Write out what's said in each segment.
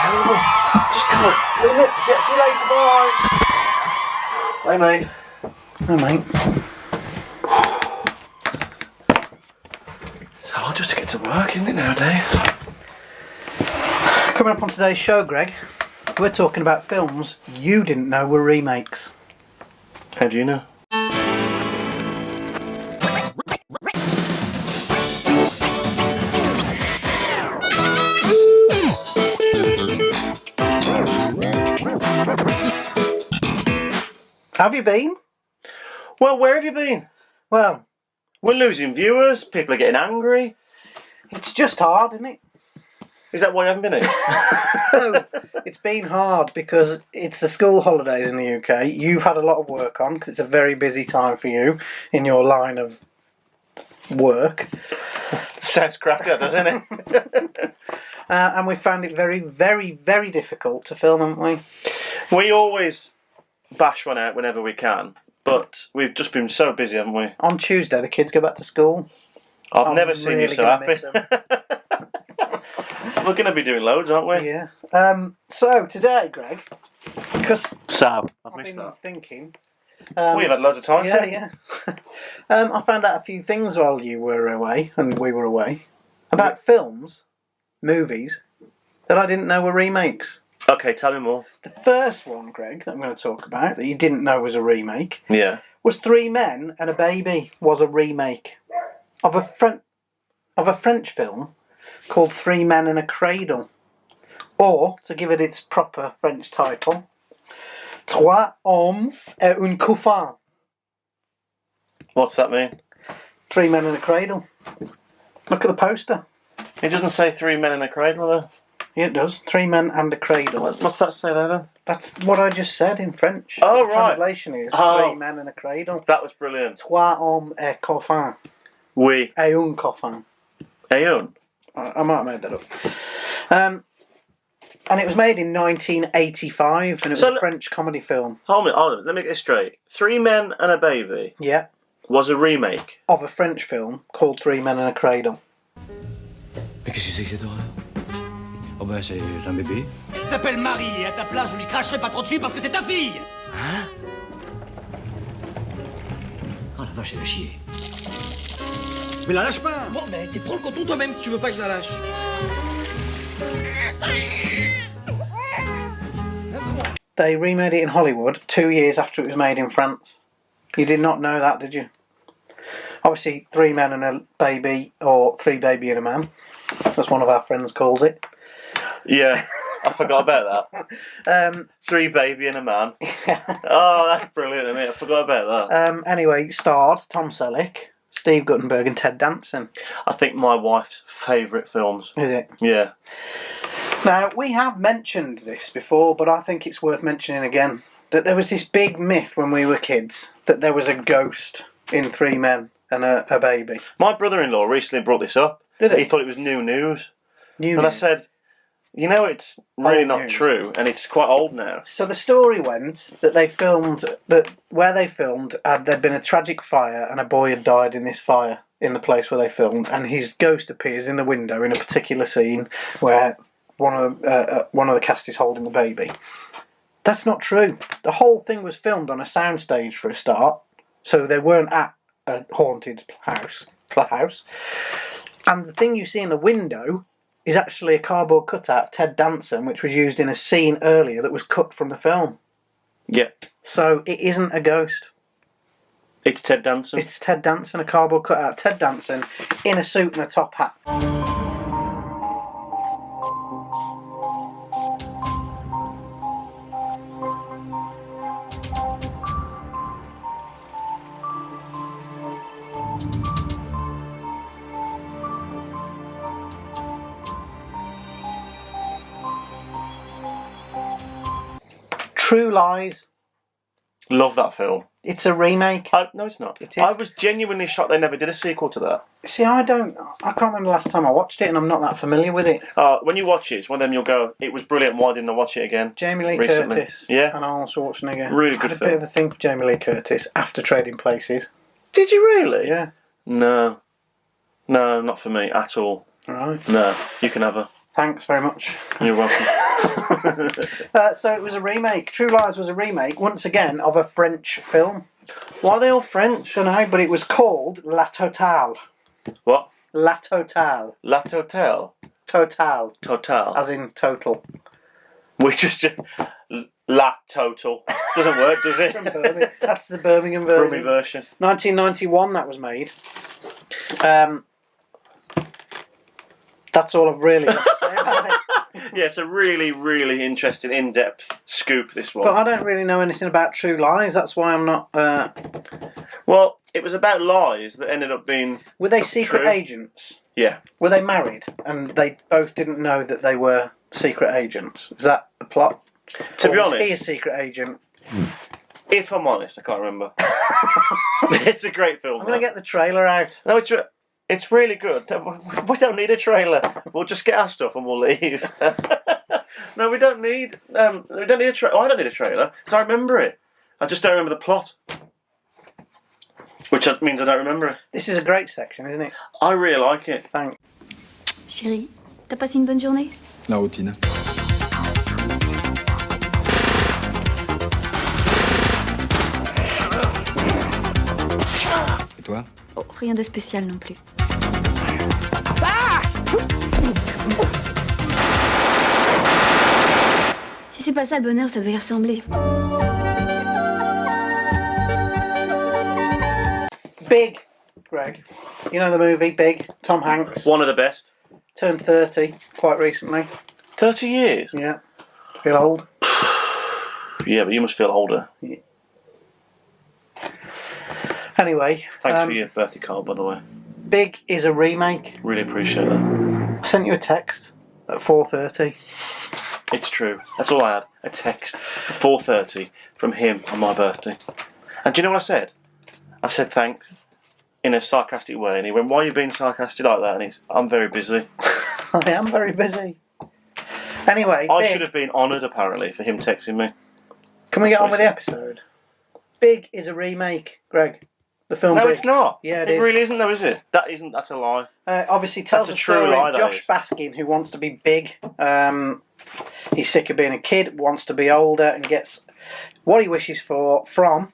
Just come on. Leave it. See you later. Bye. Bye, mate. Hi, mate. It's hard just to get to work, isn't it, nowadays? Coming up on today's show, Greg, we're talking about films you didn't know were remakes. How do you know? How have you been? Well, where have you been? Well, We're losing viewers. People are getting angry. it's just hard, isn't it? Is that why you haven't been here? No, it's been hard because it's the school holidays in the UK. You've had a lot of work on because it's a very busy time for you in your line of work. Sounds cracking, doesn't it? And we found it very, very, very difficult to film, haven't we? We always bash one out whenever we can, but we've just been so busy, haven't we? On Tuesday, the kids go back to school. I've never seen you so happy. We're going to be doing loads, aren't we? Yeah. So today, Greg, because I've I've missed been that. thinking. We've had loads of time. Yeah. I found out a few things while you were away and we were away about films, movies that I didn't know were remakes. Okay, tell me more. The first one, Greg, that I'm going to talk about that you didn't know was a remake Yeah. was Three Men and a Baby. Was a remake of a French film called Three Men and a Cradle, or to give it its proper French title, Trois hommes et un coffin. What's that mean? Three Men and a Cradle. Look at the poster. It doesn't say three men in a cradle, though. Yeah, it does. Three Men and a Cradle. What's that say there, then? That's what I just said in French. Oh, the right. translation is Oh. Three Men and a Cradle. That was brilliant. Trois hommes et coffin. Oui. Et un coffin. Ayon. I might have made that up. And it was made in 1985, and it was So a French comedy film. Hold on. Let me get this straight. Three Men and a Baby Yeah. was a remake. Of a French film called Three Men and a Cradle. Mais qu'est-ce que c'est que cette horreur? Oh ben c'est un bébé. Elle s'appelle Marie et à ta place je lui cracherai pas trop dessus parce que c'est ta fille. Hein? Oh la vache, elle a chier. Mais la lâche pas! Bon, mais t'es prends le coton toi-même si tu veux pas que je la lâche. They remade it in Hollywood 2 years after it was made in France. You did not know that, did you? Obviously, Three Men and a Baby, or Three Baby and a Man. That's one of our friends calls it. Yeah, I forgot about that. Three baby and a man. Oh, that's brilliant, mate. I forgot about that. Anyway, it starred Tom Selleck, Steve Guttenberg and Ted Danson. I think my wife's favourite films. Is it? Yeah. Now, we have mentioned this before, but I think it's worth mentioning again. That there was this big myth when we were kids that there was a ghost in Three Men and a Baby. My brother-in-law recently brought this up. Did he? He thought it was new news. New And I news. said, you know, it's really Old not news. true, and it's quite old now. So the story went that where they filmed, there'd been a tragic fire and a boy had died in this fire in the place where they filmed, and his ghost appears in the window in a particular scene where one of the cast is holding the baby. That's not true. The whole thing was filmed on a soundstage for a start, so they weren't at a haunted house. And the thing you see in the window is actually a cardboard cutout of Ted Danson, which was used in a scene earlier that was cut from the film. Yeah. So it isn't a ghost. It's Ted Danson. It's Ted Danson, a cardboard cutout of Ted Danson in a suit and a top hat. True Lies. Love that film. It's a remake. No, it's not. It is. I was genuinely shocked they never did a sequel to that. See, I can't remember the last time I watched it, and I'm not that familiar with it. When you watch it, it's one of them you'll go, it was brilliant, why didn't I watch it again? Jamie Lee Recently. Curtis Yeah. and Arnold Schwarzenegger. Really I good had a film. bit of a thing for Jamie Lee Curtis after Trading Places. Did you really? Yeah. No. No, not for me at all. Right. No, you can have her. Thanks very much. You're welcome. So it was a remake. True Lies was a remake, once again, of a French film. Why are they all French? Don't know, but it was called La Totale. What? La Totale. La Total? Total. Total. As in total. We just La Total. Doesn't work, does it? From Birmingham. That's the Birmingham version. Brummy version. 1991 that was made. That's all I've really got to say about it. Yeah, it's a really, really interesting, in-depth scoop, this one. But I don't really know anything about True Lies, that's why I'm not... Well, it was about lies that ended up being... Were they secret true. agents? Yeah. Were they married and they both didn't know that they were secret agents? Is that the plot? To be Or was honest... he a secret agent? If I'm honest, I can't remember. It's a great film. I'm going to get the trailer out. No, it's really good. We don't need a trailer. We'll just get our stuff and we'll leave. No, we don't need a trailer. I don't need a trailer because I remember it. I just don't remember the plot, which means I don't remember it. This is a great section, isn't it? I really like it. Thanks. Chérie, t'as passé une bonne journée? La routine. Et toi? Oh, rien de spécial non plus. Si c'est pas ça le bonheur, ça doit y ressembler. Big, Greg. You know the movie Big? Tom Hanks. One of the best. Turned 30 quite recently. 30 years? Yeah. Feel old? Yeah, but you must feel older. Anyway. Thanks for your birthday card, by the way. Big is a remake. Really appreciate that. I sent you a text at 4:30. It's true. That's all I had. A text at 4:30 from him on my birthday. And do you know what I said? I said thanks in a sarcastic way, and he went, "Why are you being sarcastic like that?" And I'm very busy. I am very busy. Anyway, I Big. should have been honoured, apparently, for him texting me. Can we get That's on with the what episode? Big is a remake, Greg. The film No, Big. it's not. Yeah, it it is. really isn't, though, is it? That's a lie. Obviously tells That's a the true story lie, of that Josh is. Baskin, who wants to be big. He's sick of being a kid, wants to be older, and gets what he wishes for from...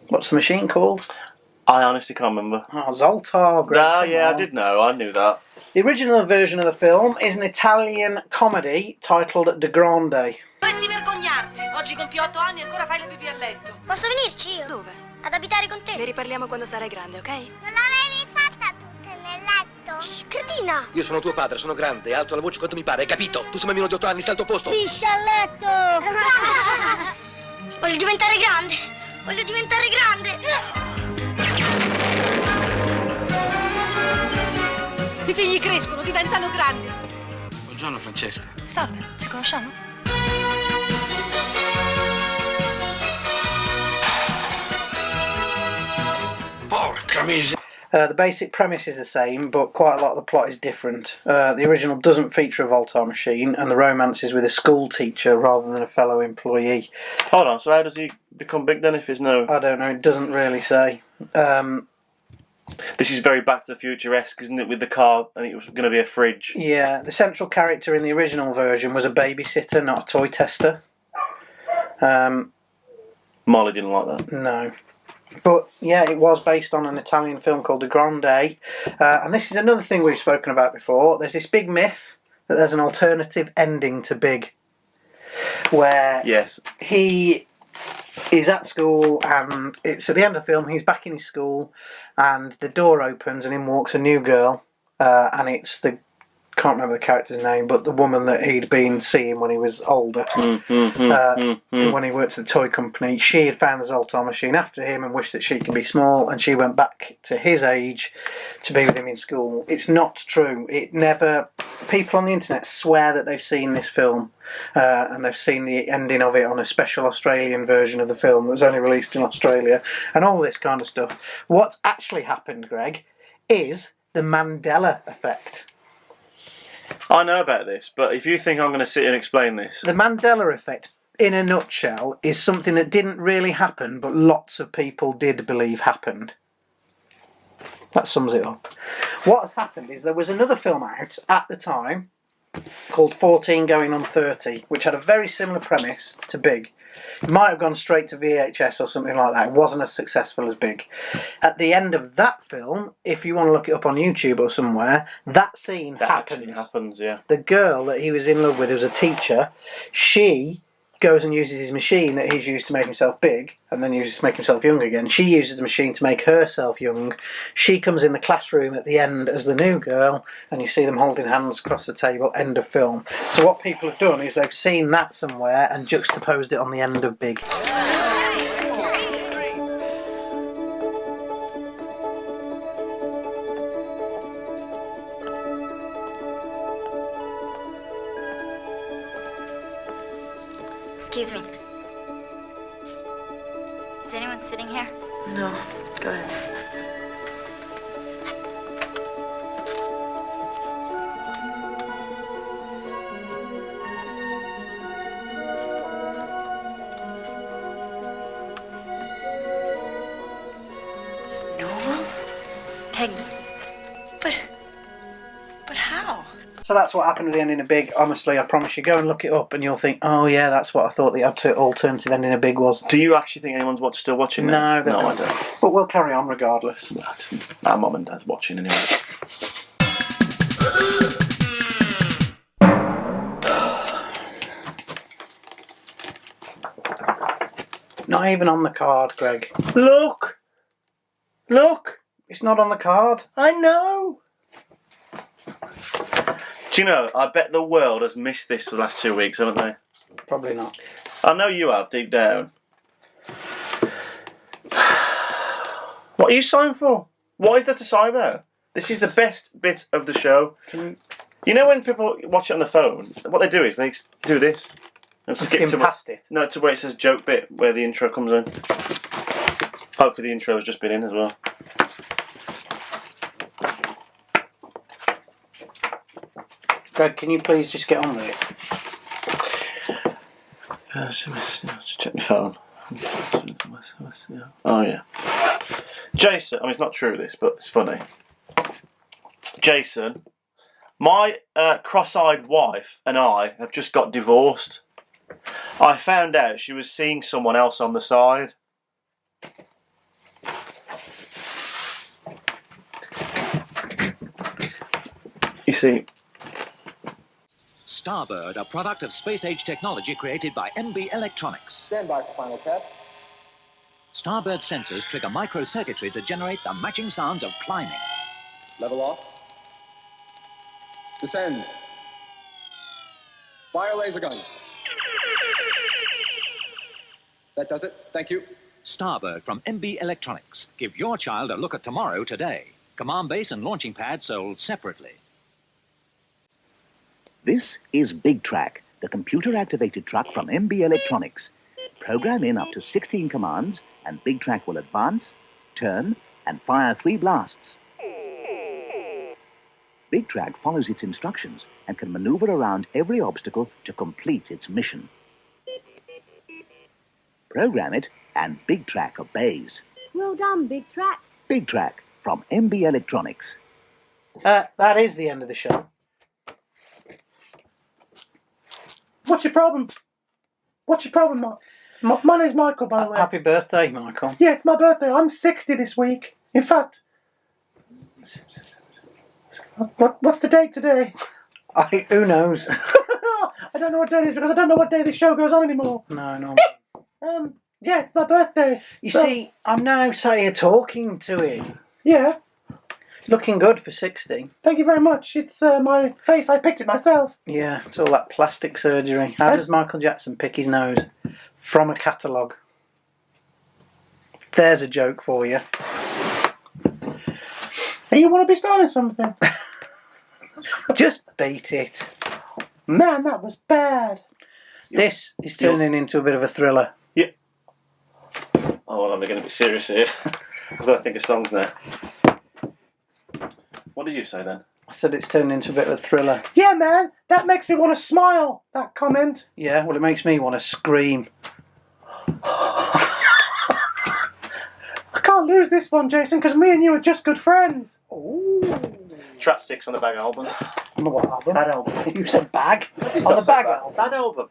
What's the machine called? I honestly can't remember. Oh, Zoltar. Greg, come Yeah, I on. did know. I knew that. The original version of the film is an Italian comedy titled De Grande. Dovresti vergognarti. Oggi compi 8 anni e ancora fai le pipì a letto. Posso venirci io? Dove? Ad abitare con te. Ne riparliamo quando sarai grande, ok? Non l'avevi fatta tutta nel letto? Shh, cretina! Io sono tuo padre, sono grande, alto la voce quanto mi pare, hai capito? Tu sei bambino di 8 anni, stai al tuo posto. Liscia a letto! Voglio diventare grande! Voglio diventare grande! I figli crescono, diventano grandi. Buongiorno Francesca. Salve, ci conosciamo? Porca miseria. The basic premise is the same, but quite a lot of the plot is different. The original doesn't feature a Voltar machine, and the romance is with a school teacher rather than a fellow employee. Hold on, so how does he become big then if there's no... I don't know, it doesn't really say. This is very Back to the Future-esque, isn't it, with the car, and it was going to be a fridge. Yeah, the central character in the original version was a babysitter, not a toy tester. Molly didn't like that. No. But, yeah, it was based on an Italian film called De Grande. And this is another thing we've spoken about before. There's this big myth that there's an alternative ending to Big. Where Yes. he is at school and it's at the end of the film, he's back in his school and the door opens and in walks a new girl. And it's the... can't remember the character's name, but the woman that he'd been seeing when he was older, when he worked at the toy company. She had found the Zoltar machine after him and wished that she could be small, and she went back to his age to be with him in school. It's not true. It never... People on the internet swear that they've seen this film, and they've seen the ending of it on a special Australian version of the film that was only released in Australia, and all this kind of stuff. What's actually happened, Greg, is the Mandela effect. I know about this, but if you think I'm going to sit here and explain this... The Mandela effect, in a nutshell, is something that didn't really happen, but lots of people did believe happened. That sums it up. What has happened is there was another film out at the time called 14 Going on 30, which had a very similar premise to Big. It might have gone straight to VHS or something like that. It wasn't as successful as Big. At the end of that film, if you want to look it up on YouTube or somewhere, that scene Actually happens, yeah. The girl that he was in love with, who was a teacher, she goes and uses his machine that he's used to make himself big and then uses to make himself young again. She uses the machine to make herself young. She comes in the classroom at the end as the new girl and you see them holding hands across the table, end of film. So what people have done is they've seen that somewhere and juxtaposed it on the end of Big. Excuse me. Is anyone sitting here? No. Go ahead. It's normal? Peggy. But how? So that's what happened with the ending of Big. Honestly, I promise you, go and look it up and you'll think, oh yeah, that's what I thought the alternative ending of Big was. Do you actually think anyone's still watching now? No, I don't. But we'll carry on regardless. Our mum and dad's watching anyway. Not even on the card, Greg. Look! Look! It's not on the card. I know! Do you know, I bet the world has missed this for the last 2 weeks, haven't they? Probably not. I know you have, deep down. What are you sighing for? What is there to sigh about? This is the best bit of the show. You know when people watch it on the phone, what they do is they do this. And skip past it. No, to where it says joke bit, where the intro comes in. Hopefully the intro has just been in as well. Greg, can you please just get on with it? Just check my phone. Oh yeah. Jason, I mean it's not true this, but it's funny. Jason, my cross-eyed wife and I have just got divorced. I found out she was seeing someone else on the side. You see, Starbird, a product of space-age technology created by MB Electronics. Stand by for final test. Starbird sensors trigger microcircuitry to generate the matching sounds of climbing. Level off. Descend. Fire laser guns. That does it. Thank you. Starbird from MB Electronics. Give your child a look at tomorrow today. Command base and launching pad sold separately. This is Big Track, the computer-activated truck from MB Electronics. Program in up to 16 commands, and Big Track will advance, turn, and fire 3 blasts. Big Track follows its instructions and can maneuver around every obstacle to complete its mission. Program it, and Big Track obeys. Well done, Big Track. Big Track from MB Electronics. That is the end of the show. What's your problem? What's your problem, Mark? My name's Michael, by the way. Happy birthday, Michael. Yeah, it's my birthday. I'm 60 this week. In fact, what's the date today? Who knows? I don't know what day it is because I don't know what day this show goes on anymore. No. Yeah, it's my birthday. You see, I'm now sat here talking to him. Yeah. Looking good for 60. Thank you very much. It's my face. I picked it myself. Yeah, it's all that plastic surgery. How does Michael Jackson pick his nose? From a catalogue. There's a joke for you. And you want to be starting something? Just beat it. Man, that was bad. This is turning into a bit of a thriller. Yeah. Oh, well, I'm going to be serious here. I've got to think of songs now. What did you say then? I said it's turned into a bit of a thriller. Yeah, man, that makes me want to smile, that comment. Yeah, well, it makes me want to scream. I can't can't lose this one, Jason, because me and you are just good friends. Track 6 on the Bag album. On the what album? Bad album. You said Bag? Did On not the say Bag bad. album? Bad album.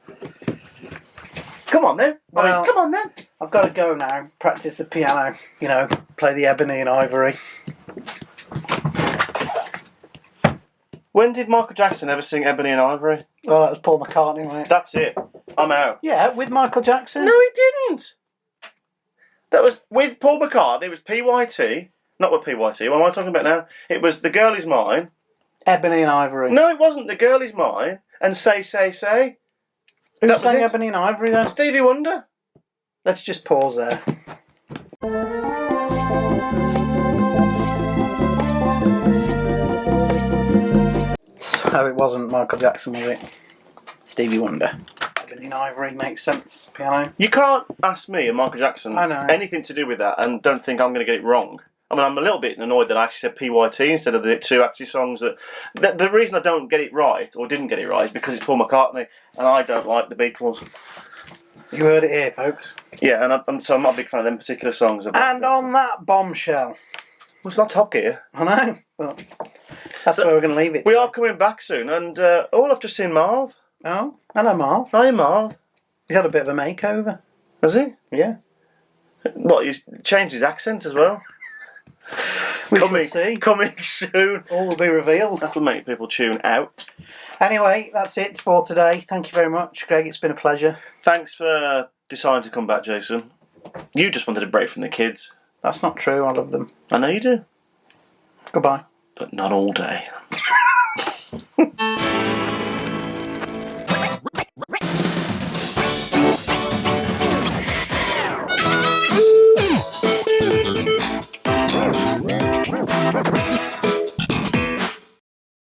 Come on then. Well, come on then. I've got to go now. Practice the piano. You know, play the ebony and ivory. When did Michael Jackson ever sing Ebony and Ivory? Oh, that was Paul McCartney, wasn't it? That's it. I'm out. Yeah, with Michael Jackson. No, he didn't. That was with Paul McCartney. It was PYT. Not with PYT. What am I talking about now? It was The Girl Is Mine. Ebony and Ivory. No, it wasn't. The Girl Is Mine. And Say, Say, Say. Who That sang was it. Ebony and Ivory then? Stevie Wonder. Let's just pause there. So it wasn't Michael Jackson, was it? Stevie Wonder. Ebony and Ivory makes sense. Piano. You can't ask me and Michael Jackson I know. anything to do with that and don't think I'm going to get it wrong. I mean, I'm a little bit annoyed that I actually said PYT instead of the two actually songs that... The reason I don't get it right, or didn't get it right, is because it's Paul McCartney and I don't like the Beatles. You heard it here, folks. Yeah, and so I'm not a big fan of them particular songs. And on that bombshell. Well, it's not Top Gear. I know. Well, that's where we're going to leave it. We are coming back soon, and I've just seen Marv. Oh, hello, Marv. Hi, Marv. He's had a bit of a makeover. Has he? Yeah. What, he's changed his accent as well? We shall see. Coming soon. All will be revealed. That'll make people tune out. Anyway, that's it for today. Thank you very much, Greg. It's been a pleasure. Thanks for deciding to come back, Jason. You just wanted a break from the kids. That's not true. I love them. I know you do. Goodbye. But not all day.